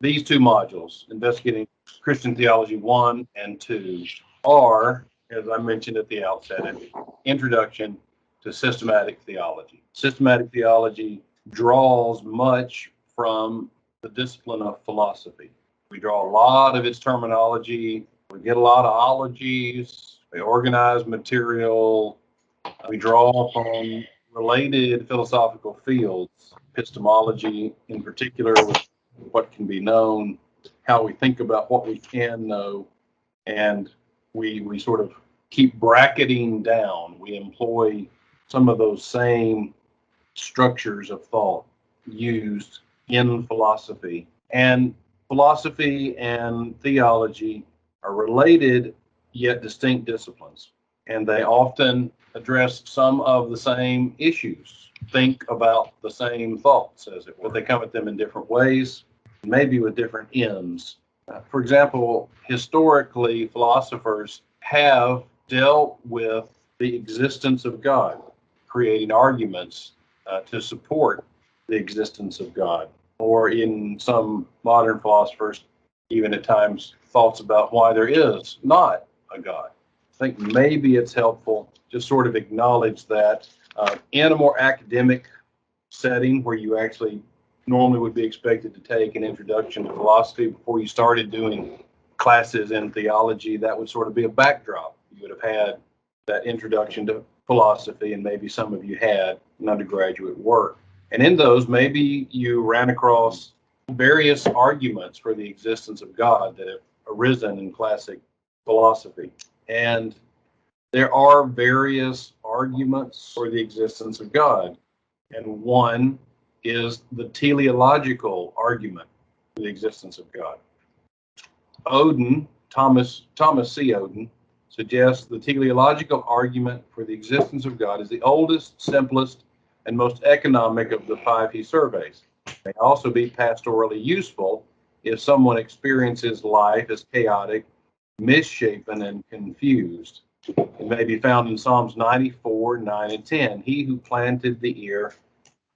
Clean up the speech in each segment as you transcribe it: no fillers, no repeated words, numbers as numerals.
These two modules, Investigating Christian Theology 1 and 2, are, as I mentioned at the outset, an introduction to systematic theology. Systematic theology draws much from the discipline of philosophy. We draw a lot of its terminology. We get a lot of ologies. We organize material. We draw from related philosophical fields, epistemology in particular, with what can be known, how we think about what we can know, and we sort of keep bracketing down. We employ some of those same structures of thought used in philosophy. And philosophy and theology are related yet distinct disciplines, and they often address some of the same issues, think about the same thoughts, as it were. They come at them in different ways, maybe with different ends. For example, historically, philosophers have dealt with the existence of God, creating arguments to support the existence of God, or in some modern philosophers, even at times, thoughts about why there is not a God. I think maybe it's helpful to sort of acknowledge that in a more academic setting where you actually normally would be expected to take an introduction to philosophy before you started doing classes in theology, that would sort of be a backdrop. You would have had that introduction to philosophy, and maybe some of you had an undergraduate work. And in those, maybe you ran across various arguments for the existence of God that have arisen in classic philosophy. And there are various arguments for the existence of God. And one is the teleological argument for the existence of God. Thomas C. Oden, suggests the teleological argument for the existence of God is the oldest, simplest, and most economic of the five he surveys. It may also be pastorally useful if someone experiences life as chaotic, misshapen, and confused. It may be found in Psalms 94, 9, and 10. He who planted the ear,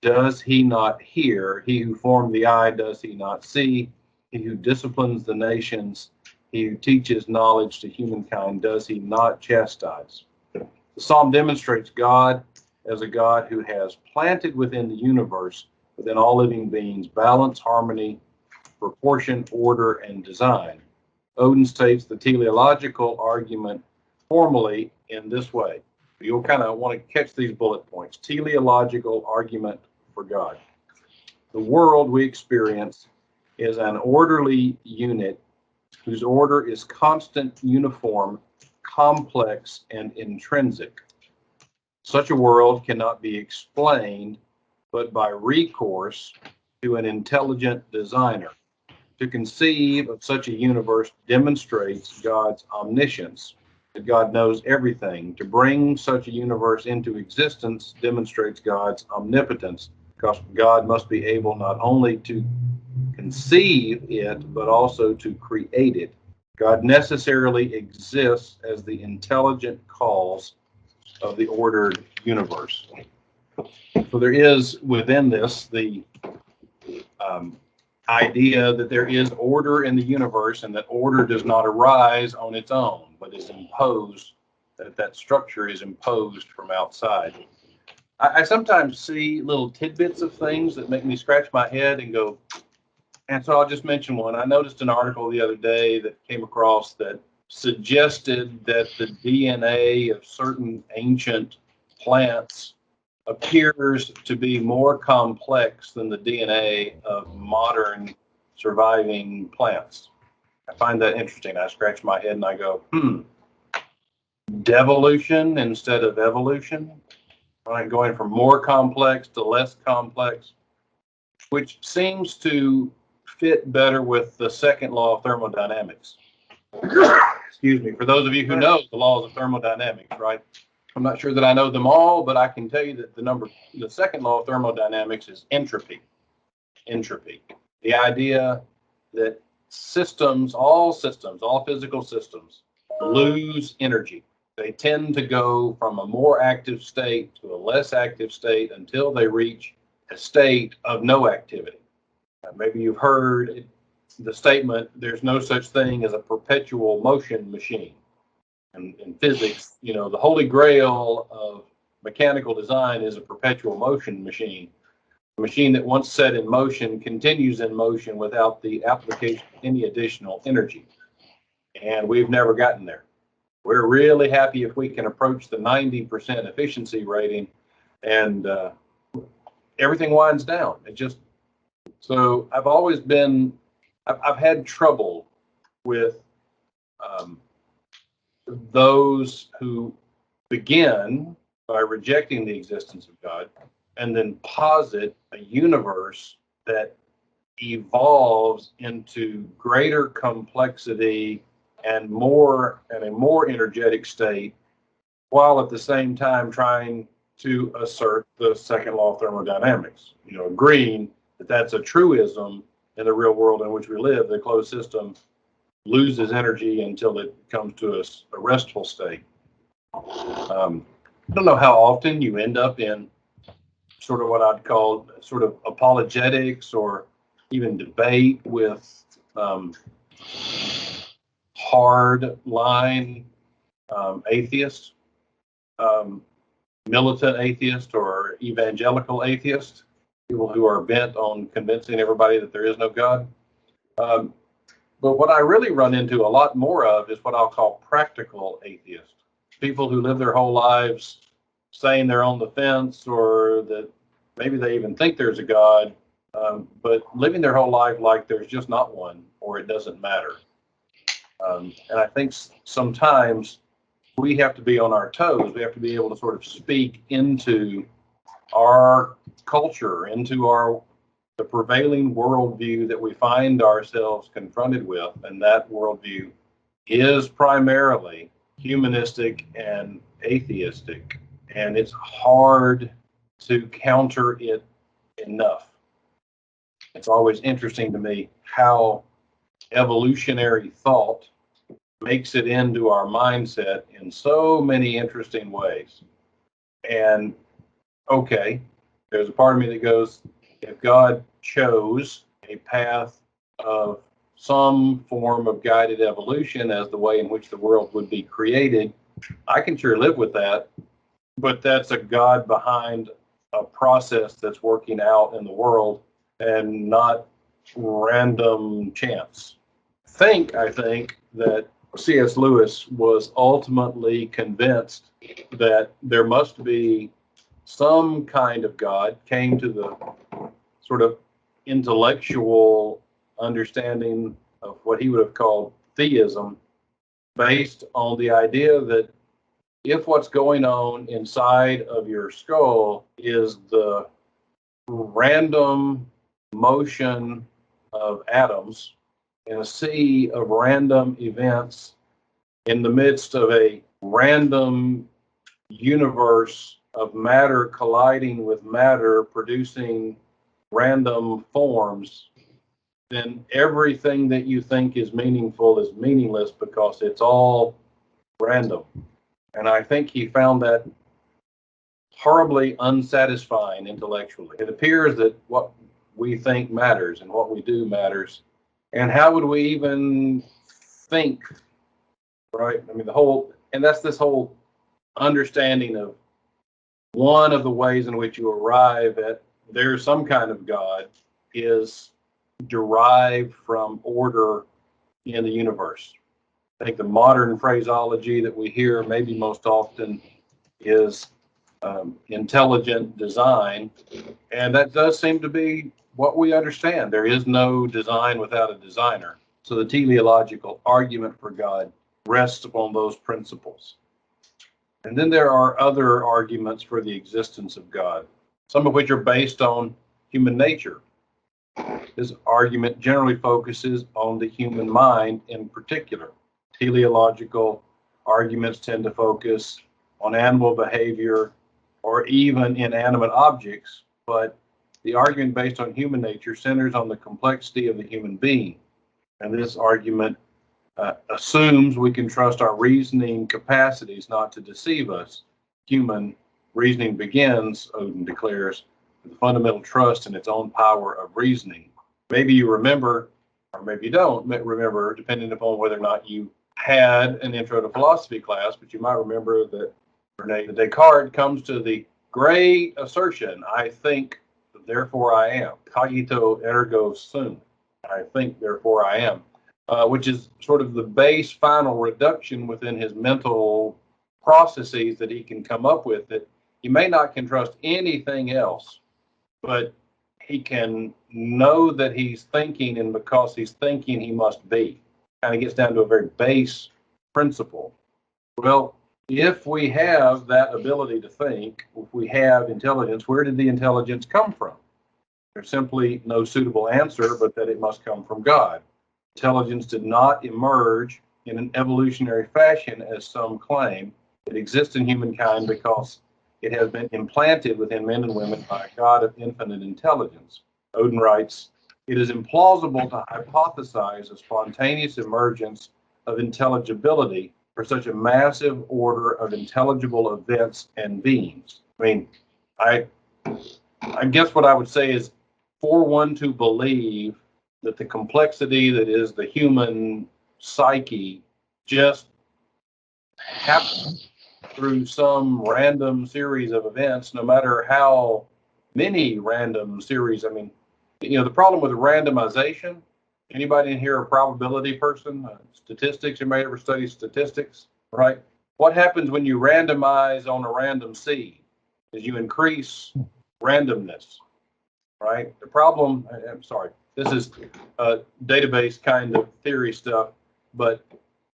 does he not hear? He who formed the eye, does he not see? He who disciplines the nations, he who teaches knowledge to humankind, does he not chastise? The psalm demonstrates God as a God who has planted within the universe, within all living beings, balance, harmony, proportion, order, and design. Oden states the teleological argument formally in this way. You'll kind of want to catch these bullet points. Teleological argument for God. The world we experience is an orderly unit whose order is constant, uniform, complex, and intrinsic. Such a world cannot be explained but by recourse to an intelligent designer. To conceive of such a universe demonstrates God's omniscience, that God knows everything. To bring such a universe into existence demonstrates God's omnipotence, because God must be able not only to conceive it, but also to create it. God necessarily exists as the intelligent cause of the ordered universe. So there is within this the idea that there is order in the universe, and that order does not arise on its own, but is imposed, that structure is imposed from outside. I sometimes see little tidbits of things that make me scratch my head and go, and so I'll just mention one. I noticed an article the other day that came across that suggested that the DNA of certain ancient plants appears to be more complex than the DNA of modern surviving plants. I find that interesting. I scratch my head and I go, devolution instead of evolution. I'm going from more complex to less complex, which seems to fit better with the second law of thermodynamics. Excuse me. For those of you who know the laws of thermodynamics, right? I'm not sure that I know them all, but I can tell you that the second law of thermodynamics is entropy. Entropy. The idea that all physical systems lose energy. They tend to go from a more active state to a less active state until they reach a state of no activity. Maybe you've heard it the statement, there's no such thing as a perpetual motion machine. And in physics, the holy grail of mechanical design is a perpetual motion machine. A machine that once set in motion continues in motion without the application of any additional energy. And we've never gotten there. We're really happy if we can approach the 90% efficiency rating, and everything winds down. So I've had trouble with those who begin by rejecting the existence of God and then posit a universe that evolves into greater complexity and a more energetic state, while at the same time trying to assert the second law of thermodynamics, agreeing that that's a truism in the real world in which we live. The closed system loses energy until it comes to a restful state. I don't know how often you end up in sort of what I'd call sort of apologetics or even debate with hard line atheists, militant atheists or evangelical atheists, people who are bent on convincing everybody that there is no God. But what I really run into a lot more of is what I'll call practical atheists, people who live their whole lives saying they're on the fence, or that maybe they even think there's a God, but living their whole life like there's just not one, or it doesn't matter. And I think sometimes we have to be on our toes. We have to be able to sort of speak into our culture, into the prevailing worldview that we find ourselves confronted with, and that worldview is primarily humanistic and atheistic, and it's hard to counter it enough. It's always interesting to me how evolutionary thought makes it into our mindset in so many interesting ways. And okay, there's a part of me that goes, if God chose a path of some form of guided evolution as the way in which the world would be created, I can sure live with that. But that's a God behind a process that's working out in the world and not random chance. I think that C.S. Lewis was ultimately convinced that there must be some kind of God, came to the sort of intellectual understanding of what he would have called theism, based on the idea that if what's going on inside of your skull is the random motion of atoms in a sea of random events in the midst of a random universe of matter colliding with matter, producing random forms, then everything that you think is meaningful is meaningless because it's all random. And I think he found that horribly unsatisfying intellectually. It appears that what we think matters and what we do matters. And how would we even think, right? I mean, that's this whole understanding of one of the ways in which you arrive at there's some kind of God is derived from order in the universe. I think the modern phraseology that we hear maybe most often is intelligent design, and that does seem to be what we understand. There is no design without a designer. So the teleological argument for God rests upon those principles. And then there are other arguments for the existence of God, some of which are based on human nature. This argument generally focuses on the human mind in particular. Teleological arguments tend to focus on animal behavior or even inanimate objects, but the argument based on human nature centers on the complexity of the human being. And this argument assumes we can trust our reasoning capacities not to deceive us. Human reasoning begins, Odin declares, with a fundamental trust in its own power of reasoning. Maybe you remember or maybe you don't remember, depending upon whether or not you had an intro to philosophy class, but you might remember that Rene Descartes comes to the great assertion, I think, therefore I am. Cogito ergo sum. I think, therefore I am, which is sort of the base final reduction within his mental processes that he can come up with, that he may not can trust anything else, but he can know that he's thinking, and because he's thinking, he must be. Kind of gets down to a very base principle. Well, if we have that ability to think, if we have intelligence, where did the intelligence come from? There's simply no suitable answer, but that it must come from God. Intelligence did not emerge in an evolutionary fashion, as some claim. It exists in humankind because it has been implanted within men and women by a God of infinite intelligence. Odin writes, it is implausible to hypothesize a spontaneous emergence of intelligibility for such a massive order of intelligible events and beings. I mean, I guess what I would say is, for one to believe that the complexity that is the human psyche just happens through some random series of events, no matter how many random series. I mean, the problem with randomization, anybody in here a probability person, statistics, anybody ever study statistics, right? What happens when you randomize on a random seed is you increase randomness, right? The problem, I'm sorry, this is database kind of theory stuff, but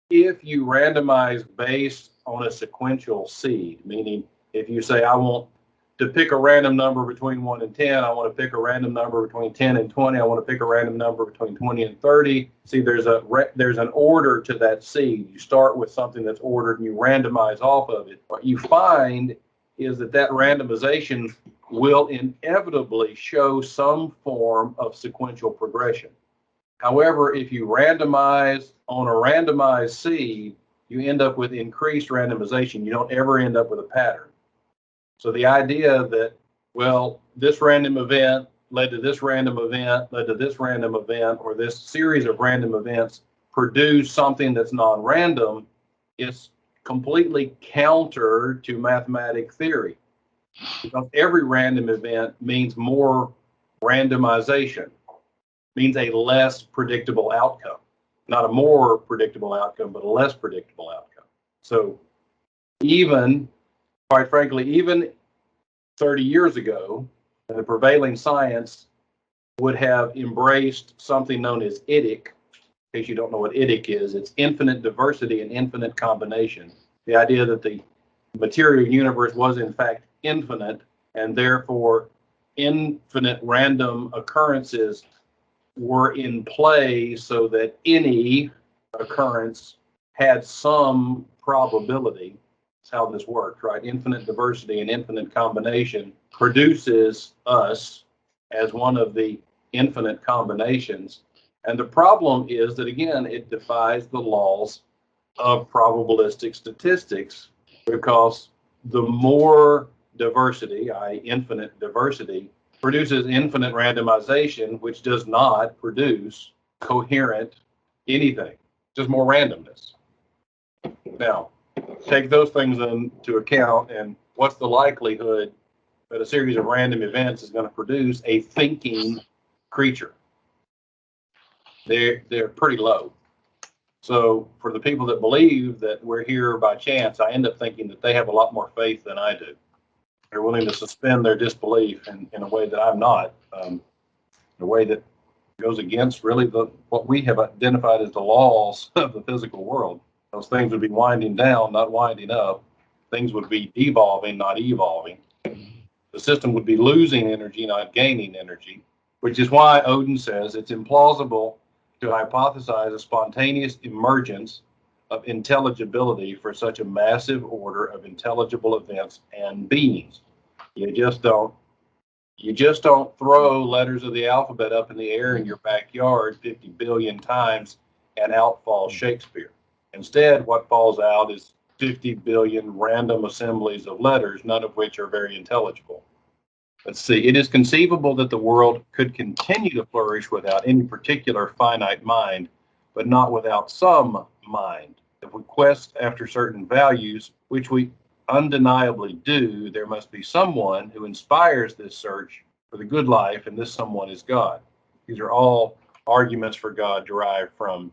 if you randomize based on a sequential seed, meaning if you say, I want to pick a random number between 1 and 10, I want to pick a random number between 10 and 20, I want to pick a random number between 20 and 30. See, there's an order to that seed. You start with something that's ordered and you randomize off of it. What you find is that randomization will inevitably show some form of sequential progression. However, if you randomize on a randomized seed, you end up with increased randomization. You don't ever end up with a pattern. So the idea that, well, this random event led to this random event, led to this random event, or this series of random events produce something that's non-random is completely counter to mathematic theory. Because every random event means more randomization, means a less predictable outcome. Not a more predictable outcome, but a less predictable outcome. So even, quite frankly, even 30 years ago, the prevailing science would have embraced something known as IDIC. In case you don't know what IDIC is, it's infinite diversity and infinite combination. The idea that the material universe was in fact infinite, and therefore infinite random occurrences were in play so that any occurrence had some probability. That's how this works, right? Infinite diversity and infinite combination produces us as one of the infinite combinations. And the problem is that, again, it defies the laws of probabilistic statistics, because the more diversity, i.e. infinite diversity, produces infinite randomization, which does not produce coherent anything, just more randomness. Now, take those things into account, and what's the likelihood that a series of random events is going to produce a thinking creature? They're pretty low. So for the people that believe that we're here by chance, I end up thinking that they have a lot more faith than I do. They're willing to suspend their disbelief in a way that I'm not, in a way that goes against really what we have identified as the laws of the physical world. Those things would be winding down, not winding up. Things would be devolving, not evolving. The system would be losing energy, not gaining energy, which is why Odin says it's implausible to hypothesize a spontaneous emergence of intelligibility for such a massive order of intelligible events and beings. You just don't throw letters of the alphabet up in the air in your backyard 50 billion times and out falls Shakespeare. Instead, what falls out is 50 billion random assemblies of letters, none of which are very intelligible. Let's see. It is conceivable that the world could continue to flourish without any particular finite mind, but not without some mind. If we quest after certain values, which we undeniably do, there must be someone who inspires this search for the good life, and this someone is God. These are all arguments for God derived from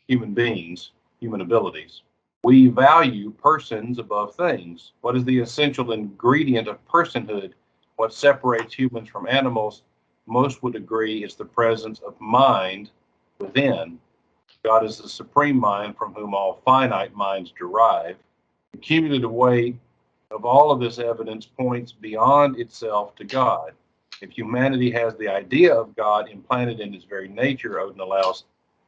human beings, human abilities. We value persons above things. What is the essential ingredient of personhood? What separates humans from animals? Most would agree is the presence of mind within. God is the supreme mind from whom all finite minds derive. The cumulative weight of all of this evidence points beyond itself to God. If humanity has the idea of God implanted in its very nature, Odin allows,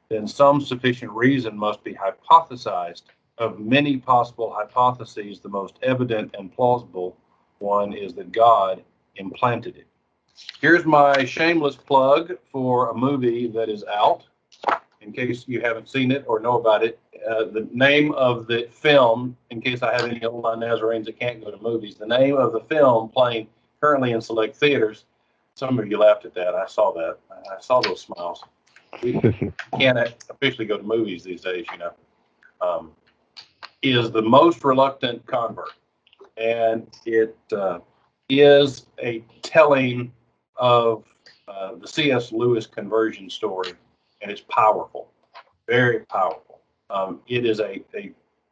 then some sufficient reason must be hypothesized. Of many possible hypotheses, the most evident and plausible one is that God implanted it. Here's my shameless plug for a movie that is out, in case you haven't seen it or know about it. The name of the film, in case I have any old Nazarenes that can't go to movies, the name of the film playing currently in select theaters, some of you laughed at that. I saw that. I saw those smiles. We can't officially go to movies these days, is The Most Reluctant Convert. And it is a telling of the C.S. Lewis conversion story, and it's powerful, very powerful. It is a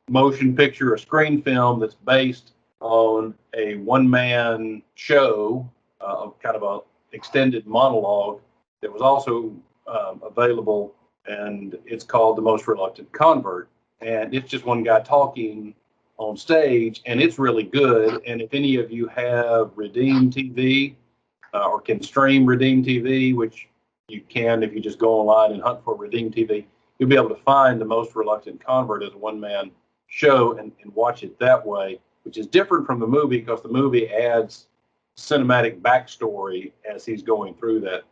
motion picture, a screen film that's based on a one-man show, kind of an extended monologue that was also available, and it's called The Most Reluctant Convert. And it's just one guy talking on stage, and it's really good. And if any of you have Redeem TV or can stream Redeem TV, which you can if you just go online and hunt for Redeem TV, you'll be able to find The Most Reluctant Convert as a one-man show and watch it that way, which is different from the movie because the movie adds cinematic backstory as he's going through that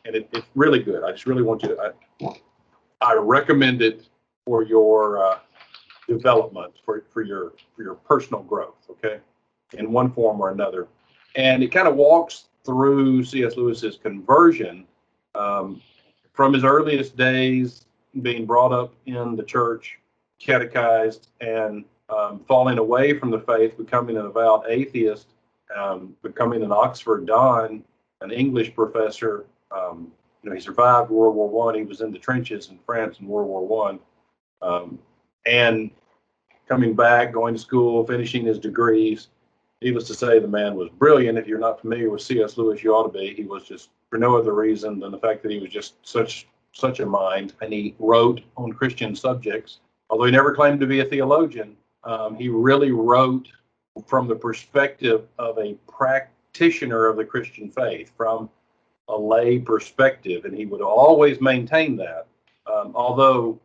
and it's really good. I just really want you to, I recommend it for your development, for your personal growth, okay, in one form or another. And it kind of walks through C.S. Lewis's conversion from his earliest days, being brought up in the church, catechized, and falling away from the faith, becoming an avowed atheist, becoming an Oxford Don, an English professor. He survived World War One. He was in the trenches in France in World War One, and coming back, going to school, finishing his degrees. Needless to say, the man was brilliant. If you're not familiar with C.S. Lewis, you ought to be. He was just, for no other reason than the fact that he was just such a mind, and he wrote on Christian subjects. Although he never claimed to be a theologian, he really wrote from the perspective of a practitioner of the Christian faith, from a lay perspective, and he would always maintain that. Although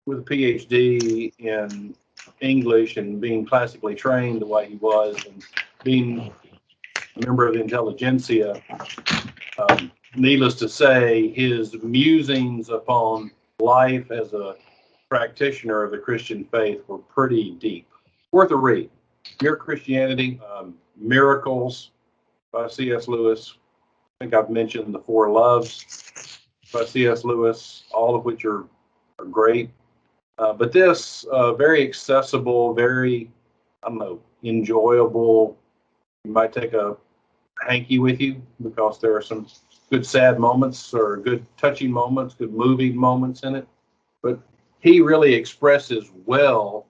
with a PhD in English and being classically trained the way he was, and being a member of the intelligentsia, needless to say, his musings upon life as a practitioner of the Christian faith were pretty deep. Worth a read. Mere Christianity, Miracles by C.S. Lewis. I think I've mentioned The Four Loves by C.S. Lewis, all of which are great. But this, very accessible, very, enjoyable. You might take a hanky with you because there are some good sad moments or good touching moments, good moving moments in it. But he really expresses well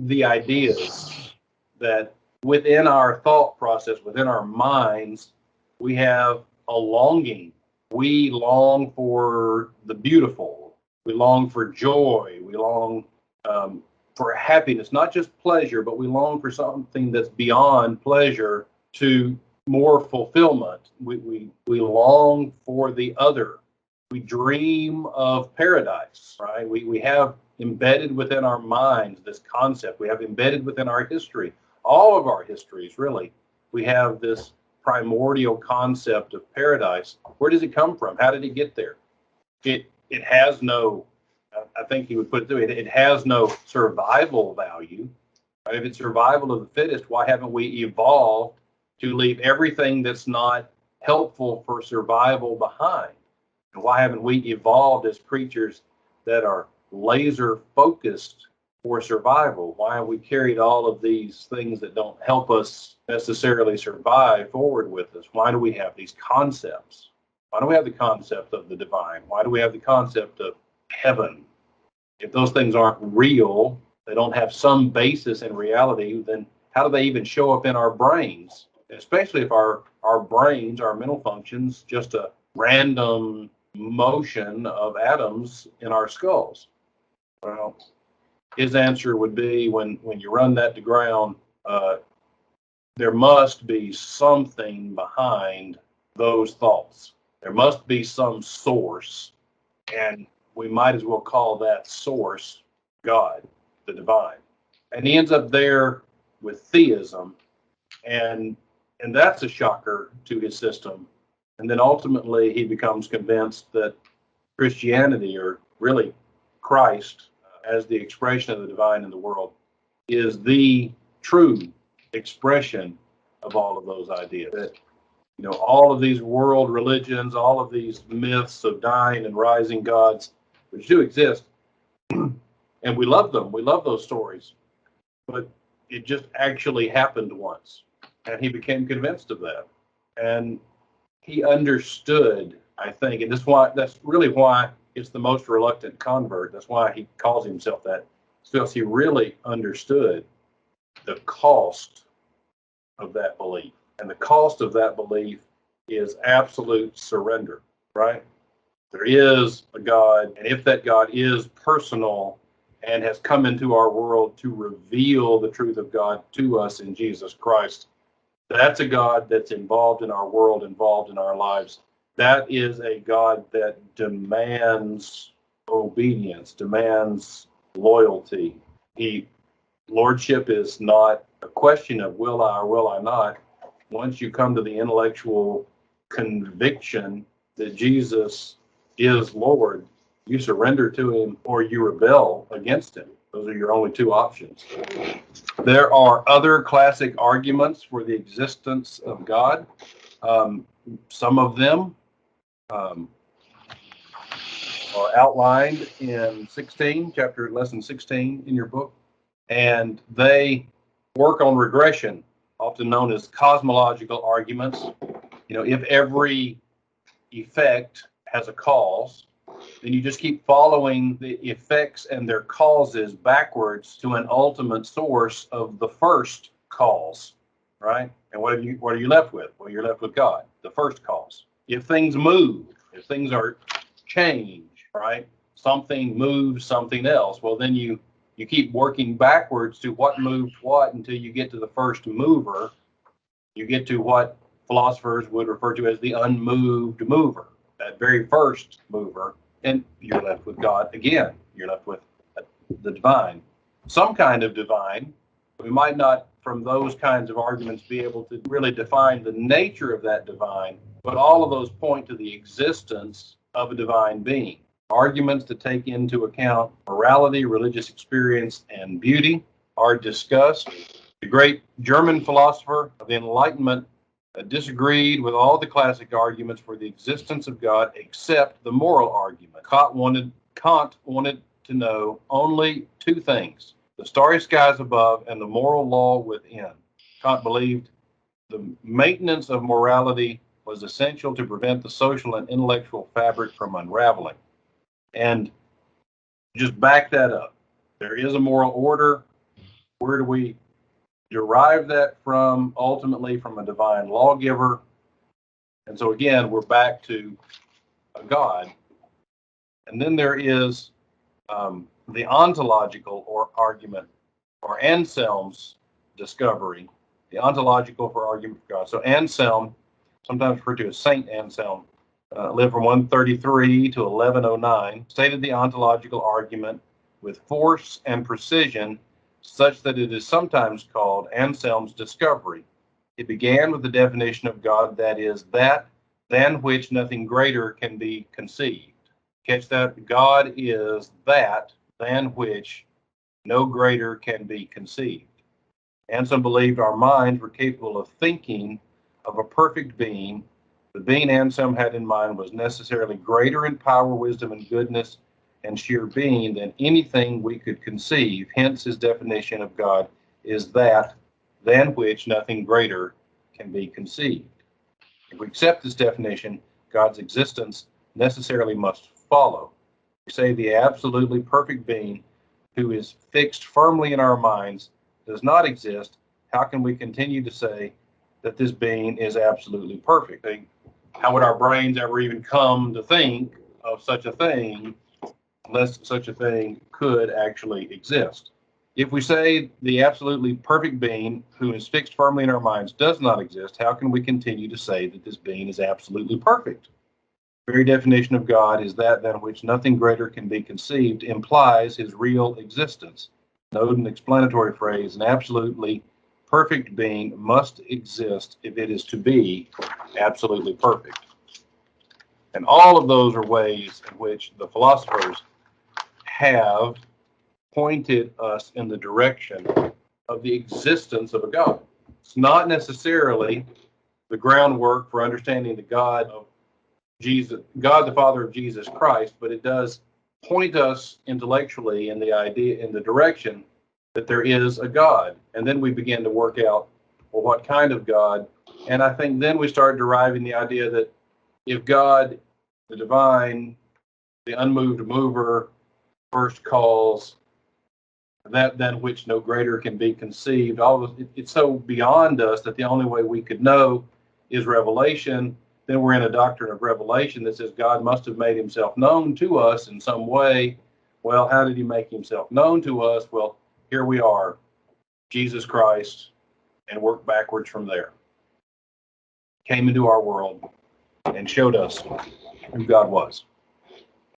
the ideas that within our thought process, within our minds, we have a longing. We long for the beautiful. We long for joy. We long for happiness, not just pleasure, but we long for something that's beyond pleasure to more fulfillment. We long for the other. We dream of paradise, right? We have embedded within our minds this concept. We have embedded within our history, all of our histories, really. We have this primordial concept of paradise. Where does it come from? How did it get there? It has no, I think he would put it through, it has no survival value. Right? If it's survival of the fittest, why haven't we evolved to leave everything that's not helpful for survival behind? And why haven't we evolved as creatures that are laser focused for survival? Why have we carried all of these things that don't help us necessarily survive forward with us? Why do we have these concepts? Why do we have the concept of the divine? Why do we have the concept of heaven? If those things aren't real, they don't have some basis in reality, then how do they even show up in our brains? Especially if our brains, our mental functions, just a random motion of atoms in our skulls. Well, his answer would be when you run that to ground, there must be something behind those thoughts. There must be some source, and we might as well call that source God, the divine. And he ends up there with theism, and that's a shocker to his system. And then ultimately he becomes convinced that Christianity, or really Christ as the expression of the divine in the world, is the true expression of all of those ideas. That, all of these world religions, all of these myths of dying and rising gods, which do exist, and we love them. We love those stories, but it just actually happened once, and he became convinced of that, and he understood, I think, and that's really why it's the most reluctant convert. That's why he calls himself that, because he really understood the cost of that belief. And the cost of that belief is absolute surrender, right? There is a God, and if that God is personal and has come into our world to reveal the truth of God to us in Jesus Christ, that's a God that's involved in our world, involved in our lives. That is a God that demands obedience, demands loyalty. Lordship is not a question of will I or will I not. Once you come to the intellectual conviction that Jesus is Lord, you surrender to him or you rebel against him. Those are your only two options. There are other classic arguments for the existence of God. Some of them are outlined in lesson 16 in your book, and they work on regression, often known as cosmological arguments. If every effect has a cause, then you just keep following the effects and their causes backwards to an ultimate source of the first cause, right? And what are you left with? Well, you're left with God, the first cause. If things move, if things are change, right? Something moves something else. Well, then you keep working backwards to what moved what until you get to the first mover. You get to what philosophers would refer to as the unmoved mover, that very first mover, and you're left with God again. You're left with the divine, some kind of divine. We might not, from those kinds of arguments, be able to really define the nature of that divine, but all of those point to the existence of a divine being. Arguments to take into account morality, religious experience, and beauty are discussed. The great German philosopher of the Enlightenment disagreed with all the classic arguments for the existence of God except the moral argument. Kant wanted to know only two things: the starry skies above and the moral law within. Kant believed the maintenance of morality was essential to prevent the social and intellectual fabric from unraveling. And just back that up. There is a moral order. Where do we derive that from? Ultimately from a divine lawgiver. And so again, we're back to a God. And then there is the ontological or argument, or Anselm's discovery, the ontological for argument for God. So Anselm, sometimes referred to as Saint Anselm, lived from 133 to 1109, stated the ontological argument with force and precision such that it is sometimes called Anselm's discovery. It began with the definition of God, that is, that than which nothing greater can be conceived. Catch that? God is that than which no greater can be conceived. Anselm believed our minds were capable of thinking of a perfect being. The being Anselm had in mind was necessarily greater in power, wisdom, and goodness and sheer being than anything we could conceive. Hence, his definition of God is that than which nothing greater can be conceived. If we accept this definition, God's existence necessarily must follow. We say the absolutely perfect being who is fixed firmly in our minds does not exist. How can we continue to say that this being is absolutely perfect? How would our brains ever even come to think of such a thing unless such a thing could actually exist? If we say the absolutely perfect being who is fixed firmly in our minds does not exist, how can we continue to say that this being is absolutely perfect? The very definition of God is that than which nothing greater can be conceived implies his real existence. Note an explanatory phrase: an absolutely perfect being must exist if it is to be absolutely perfect. And all of those are ways in which the philosophers have pointed us in the direction of the existence of a God. It's not necessarily the groundwork for understanding the God of Jesus, God the Father of Jesus Christ, but it does point us intellectually in the idea, in the direction that there is a God. And then we begin to work out, well, what kind of God? And I think then we start deriving the idea that if God, the divine, the unmoved mover, first calls, that than which no greater can be conceived, all of it's so beyond us that the only way we could know is revelation. Then we're in a doctrine of revelation that says God must have made himself known to us in some way. Well, how did he make himself known to us? Well, here we are, Jesus Christ, and work backwards from there. Came into our world and showed us who God was.